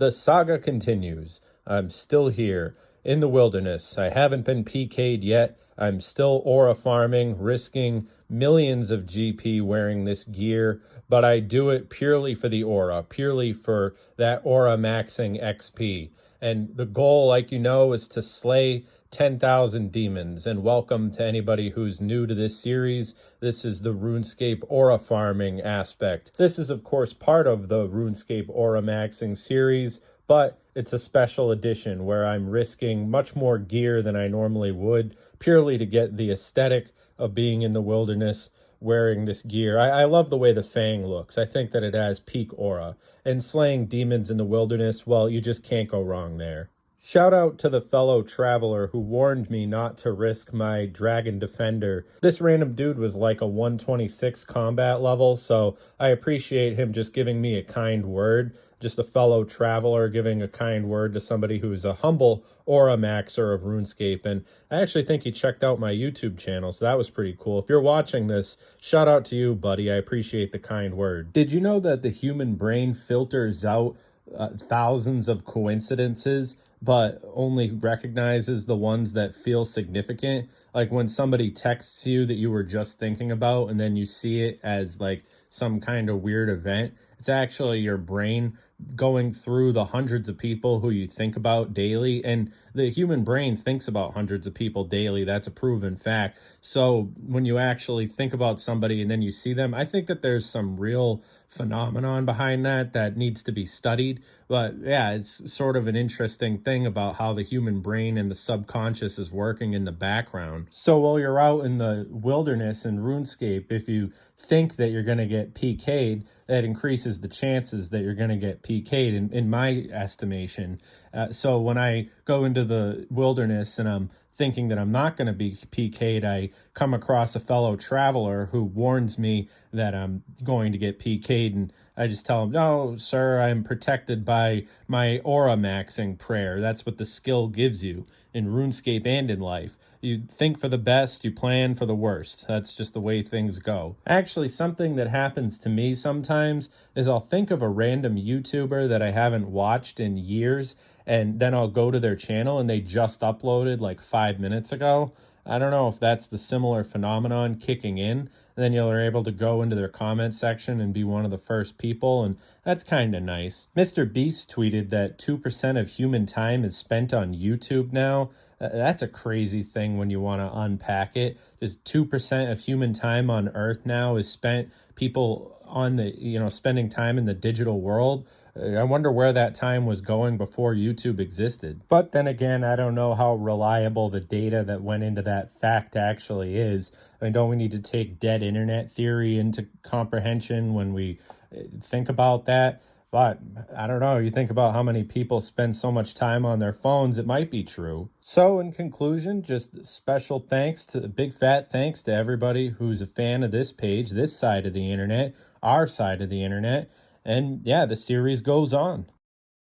The saga continues. I'm still here in the wilderness. I haven't been PK'd yet. I'm still aura farming, risking millions of GP wearing this gear, but I do it purely for the aura, purely for that aura maxing XP. And the goal, like you know, is to slay 10,000 demons. And welcome to anybody who's new to this series. This is the RuneScape AuraFarming aspect. This is, of course, part of the RuneScape Aura Maxing series, but it's a special edition where I'm risking much more gear than I normally would, purely to get the aesthetic of being in the wilderness wearing this gear. I love the way the Fang looks. I think that it has peak aura. And slaying demons in the wilderness, well, you just can't go wrong there. Shout out to the fellow traveler who warned me not to risk my Dragon Defender. This random dude was like a 126 combat level, so I appreciate him just giving me a kind word. Just a fellow traveler giving a kind word to somebody who's a humble aura maxer of RuneScape. And I actually think he checked out my YouTube channel, so that was pretty cool. If you're watching this, shout out to you, buddy. I appreciate the kind word. Did you know that the human brain filters out thousands of coincidences, but only recognizes the ones that feel significant? Like when somebody texts you that you were just thinking about and then you see it as like some kind of weird event, it's actually your brain going through the hundreds of people who you think about daily. And the human brain thinks about hundreds of people daily. That's a proven fact. So when you actually think about somebody and then you see them, I think that there's some real phenomenon behind that needs to be studied. But yeah, it's sort of an interesting thing about how the human brain and the subconscious is working in the background. So while you're out in the wilderness in RuneScape, if you think that you're going to get PK'd, that increases the chances that you're going to get PK'd in my estimation. So when I go into the wilderness and I'm thinking that I'm not going to be PK'd, I come across a fellow traveler who warns me that I'm going to get PK'd, and I just tell him, no, sir, I'm protected by my aura maxing prayer. That's what the skill gives you in RuneScape and in life. You think for the best, you plan for the worst. That's just the way things go. Actually, something that happens to me sometimes is I'll think of a random YouTuber that I haven't watched in years, and then I'll go to their channel and they just uploaded like 5 minutes ago. I don't know if that's the similar phenomenon kicking in. And then you're able to go into their comment section and be one of the first people, and that's kind of nice. Mr. Beast tweeted that 2% of human time is spent on YouTube now. That's a crazy thing when you want to unpack it. Just 2% of human time on Earth now is spent people on the, spending time in the digital world. I wonder where that time was going before YouTube existed. But then again, I don't know how reliable the data that went into that fact actually is. I mean, don't we need to take dead internet theory into comprehension when we think about that? But I don't know, you think about how many people spend so much time on their phones, it might be true. So in conclusion, just special thanks to big fat thanks to everybody who's a fan of this page, this side of the internet, our side of the internet. And yeah, the series goes on.